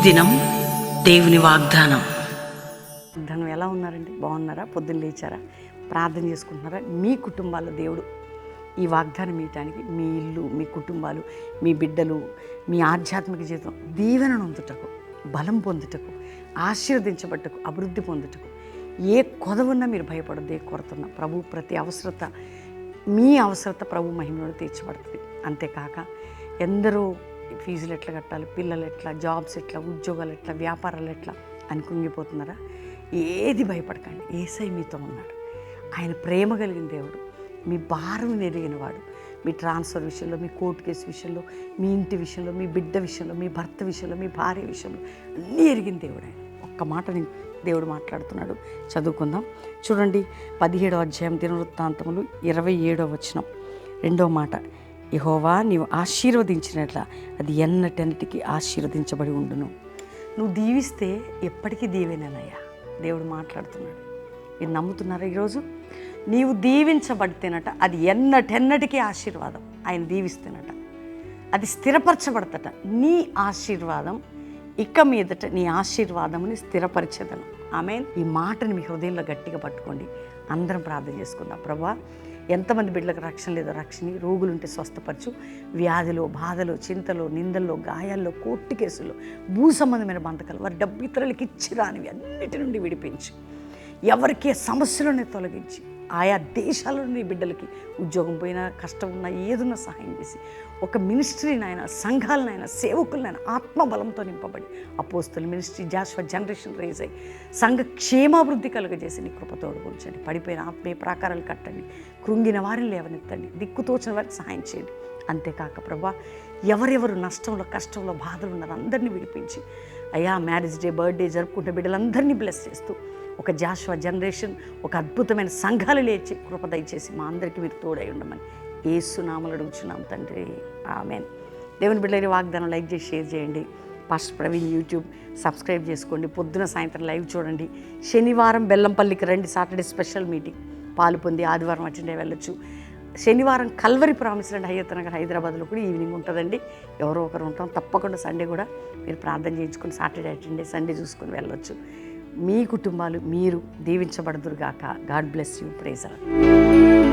దినం దేవుని వాగ్దానం. ధనం ఎలా ఉన్నారండి? బాగున్నారా? పొద్దున్న లేచారా? ప్రార్థన చేసుకుంటున్నారా? మీ కుటుంబాల్లో దేవుడు ఈ వాగ్దానం ఇవ్వటానికి మీ ఇల్లు, మీ కుటుంబాలు, మీ బిడ్డలు, మీ ఆధ్యాత్మిక జీవితం దీవెనను పొందుటకు, బలం పొందుటకు, ఆశీర్వదించబట్టకు, అభివృద్ధి పొందుటకు ఏ కొదవున్నా మీరు భయపడద్దు. ఏ కొరతున్నా ప్రభు ప్రతి అవసరత, మీ అవసరత ప్రభు మహిమలో తీర్చబడుతుంది. అంతేకాక ఎందరో ఫీజులు ఎట్లా కట్టాలి, పిల్లలు ఎట్లా, జాబ్స్ ఎట్లా, ఉద్యోగాలు ఎట్లా, వ్యాపారాలు ఎట్లా అని కుంగిపోతున్నారా? ఏది భయపడకండి. యేసయ్య మీతో ఉన్నాడు. ఆయన ప్రేమ కలిగిన దేవుడు, మీ భారం ఎరిగినవాడు. మీ ట్రాన్స్ఫర్ విషయంలో, మీ కోర్టు కేసు విషయంలో, మీ ఇంటి విషయంలో, మీ బిడ్డ విషయంలో, మీ భర్త విషయంలో, మీ భార్య విషయంలో అన్నీ ఎరిగిన దేవుడు ఆయన. ఒక్క మాట దేవుడు మాట్లాడుతున్నాడు. చదువుకుందాం. చూడండి, 17వ అధ్యాయం దినవృత్తాంతములు 27వ వచనం 2వ మాట. యెహోవా నీవు ఆశీర్వదించినట్ల అది ఎన్నటెన్నటికి ఆశీర్వదించబడి ఉండును. నువ్వు దీవిస్తే ఎప్పటికీ దీవెనయ్యా. దేవుడు మాట్లాడుతున్నాడు. మీరు నమ్ముతున్నారా? ఈరోజు నీవు దీవించబడితేనట అది ఎన్నటెన్నటికీ ఆశీర్వాదం. ఆయన దీవిస్తేనట అది స్థిరపరచబడతట. నీ ఆశీర్వాదం ఇక మీదట నీ ఆశీర్వాదముని స్థిరపరిచేదను. ఆమేన్. ఈ మాటని మీ హృదయంలో గట్టిగా పట్టుకోండి. అందరం ప్రార్థన చేసుకుందాం. ప్రభువా, ఎంతమంది బిడ్డలకు రక్షణ లేదో రక్షణ, రోగులుంటే స్వస్థపరచు, వ్యాధిలో, బాధలో, చింతలో, నిందల్లో, గాయాల్లో, కోర్టు కేసుల్లో, భూ సంబంధమైన బంధకాలు, వారి డబ్బు ఇతరులకు ఇచ్చి రానివి అన్నిటి నుండి విడిపించి, ఎవరికి సమస్యలను తొలగించి, ఆయా దేశాల నుండి బిడ్డలకి ఉద్యోగం పోయినా, కష్టం ఉన్నా, ఏదున్నా సహాయం చేసి, ఒక మినిస్ట్రీనైనా, సంఘాలనైనా, సేవకులనైనా ఆత్మబలంతో నింపబడి అపోస్తుల మినిస్ట్రీ జాషువా జనరేషన్ రేజ్ అయ్యి సంఘ క్షేమాభివృద్ధి కలుగజేసి నీ కృపతోడు ఉంచండి. పడిపోయిన ఆత్మీయ ప్రాకారాలు కట్టండి, కృంగిన వారిని లేవనెత్తండి, దిక్కుతోచిన వారికి సహాయం చేయండి. అంతేకాక ప్రభా, ఎవరెవరు నష్టంలో, కష్టంలో, బాధలు ఉన్నారో అందరినీ విడిపించి, అయ్యా మ్యారేజ్ డే, బర్త్డే జరుపుకుంటే బిడ్డలందరినీ బ్లెస్ చేస్తూ ఒక జాషువా జనరేషన్, ఒక అద్భుతమైన సంఘాలు లేచి కృప దయచేసి మా అందరికీ మీరు తోడై ఉండమని యేసు నామములో అడుగుచున్నాం తండ్రి. ఆమేన్. దేవుని బిడ్డల వాగ్దానం లైక్ చేసి షేర్ చేయండి. పాస్టర్ ప్రవీణ్ యూట్యూబ్ సబ్స్క్రైబ్ చేసుకోండి. పొద్దున సాయంత్రం లైవ్ చూడండి. శనివారం బెల్లంపల్లికి రండి, సాటర్డే స్పెషల్ మీటింగ్ పాలు పొంది ఆదివారం అటెండ్ వెళ్ళొచ్చు. శనివారం కల్వరి ప్రామిస్ రండి, హయత్ నగర్ హైదరాబాద్లో కూడా ఈవినింగ్ ఉంటుందండి. ఎవరో ఒకరు ఉంటాం. తప్పకుండా సండే కూడా మీరు ప్రార్థన చేయించుకొని సాటర్డే అటెండ్ సండే చూసుకొని వెళ్ళొచ్చు. మీ కుటుంబాలు మీరు దీవించబడుదురుగాక. God bless you. Praise the lord.